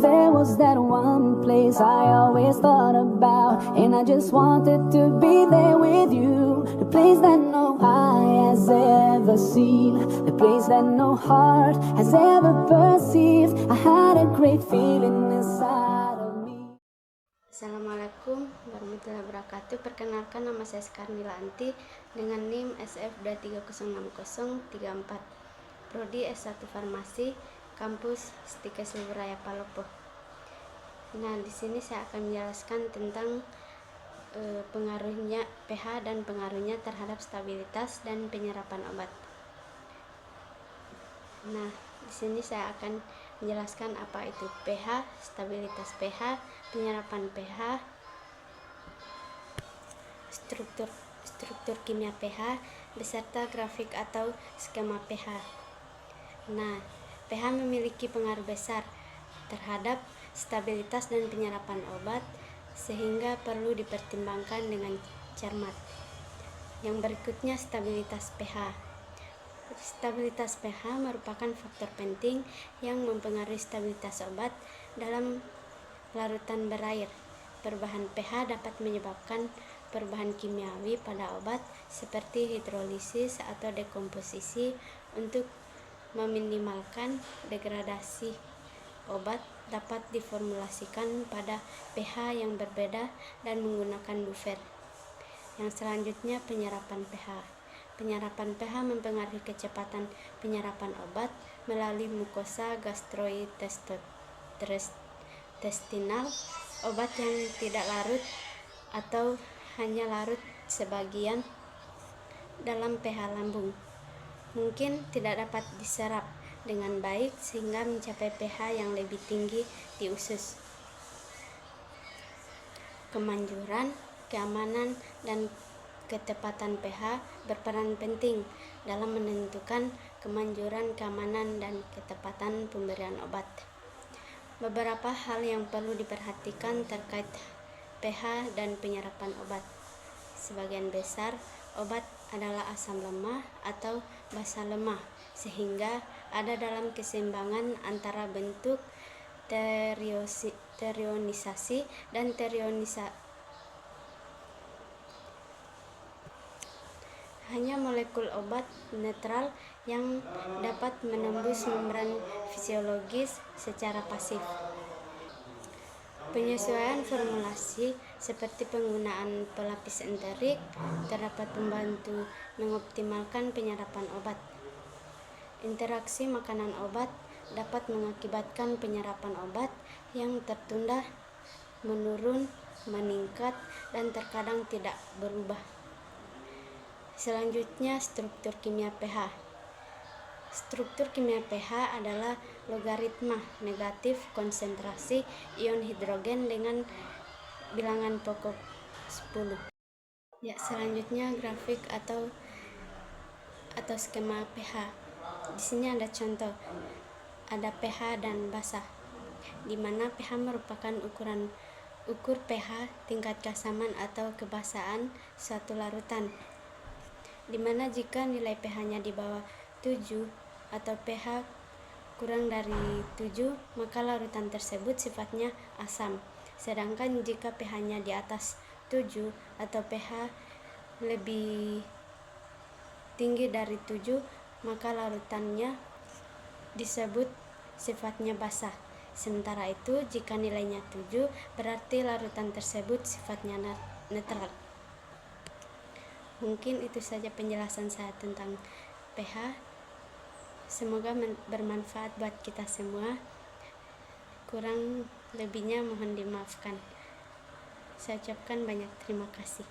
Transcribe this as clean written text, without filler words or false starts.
There was that one place I always thought about, and I just wanted to be there with you. The place that no eye has ever seen, the place that no heart has ever perceived. I had a great feeling inside of me. Assalamualaikum warahmatullahi wabarakatuh. Perkenalkan, nama saya Skarnila Anti dengan NIM SF2306034, Prodi S1 Farmasi, Kampus Stika Silveraya Palopo. Nah, di sini saya akan menjelaskan tentang pengaruhnya pH dan pengaruhnya terhadap stabilitas dan penyerapan obat. Nah, di sini saya akan menjelaskan apa itu pH, stabilitas pH, penyerapan pH, struktur kimia pH, beserta grafik atau skema pH. Nah, pH memiliki pengaruh besar terhadap stabilitas dan penyerapan obat, sehingga perlu dipertimbangkan dengan cermat. Yang berikutnya, stabilitas pH. Stabilitas pH merupakan faktor penting yang mempengaruhi stabilitas obat dalam larutan berair. Perubahan pH dapat menyebabkan perubahan kimiawi pada obat seperti hidrolisis atau dekomposisi. Untuk meminimalkan degradasi obat dapat diformulasikan pada pH yang berbeda dan menggunakan buffer. Yang selanjutnya, penyerapan pH. Penyerapan pH mempengaruhi kecepatan penyerapan obat melalui mukosa gastrointestinal. Obat yang tidak larut atau hanya larut sebagian dalam pH lambung mungkin tidak dapat diserap dengan baik sehingga mencapai pH yang lebih tinggi di usus. Kemanjuran, keamanan, dan ketepatan pH berperan penting dalam menentukan kemanjuran, keamanan, dan ketepatan pemberian obat. Beberapa hal yang perlu diperhatikan terkait pH dan penyerapan obat. Sebagian besar obat adalah asam lemah atau basa lemah, sehingga ada dalam keseimbangan antara bentuk terionisasi dan hanya molekul obat netral yang dapat menembus membran fisiologis secara pasif. Penyesuaian formulasi seperti penggunaan pelapis enterik dapat membantu mengoptimalkan penyerapan obat. Interaksi makanan obat dapat mengakibatkan penyerapan obat yang tertunda, menurun, meningkat, dan terkadang tidak berubah. Selanjutnya, struktur kimia pH. Struktur kimia pH adalah logaritma negatif konsentrasi ion hidrogen dengan bilangan pokok 10. Ya, selanjutnya grafik atau skema pH. Di sini ada contoh. Ada pH dan basa, di mana pH merupakan ukur pH tingkat keasaman atau kebasaan suatu larutan, di mana jika nilai pH-nya di bawah 7 atau pH kurang dari 7, maka larutan tersebut sifatnya asam. Sedangkan jika pH-nya di atas 7 atau pH lebih tinggi dari 7, maka larutannya disebut sifatnya basa. Sementara itu, jika nilainya 7, berarti larutan tersebut sifatnya netral. Mungkin itu saja penjelasan saya tentang pH. Semoga bermanfaat buat kita semua. Kurang lebihnya mohon dimaafkan. Saya ucapkan banyak terima kasih.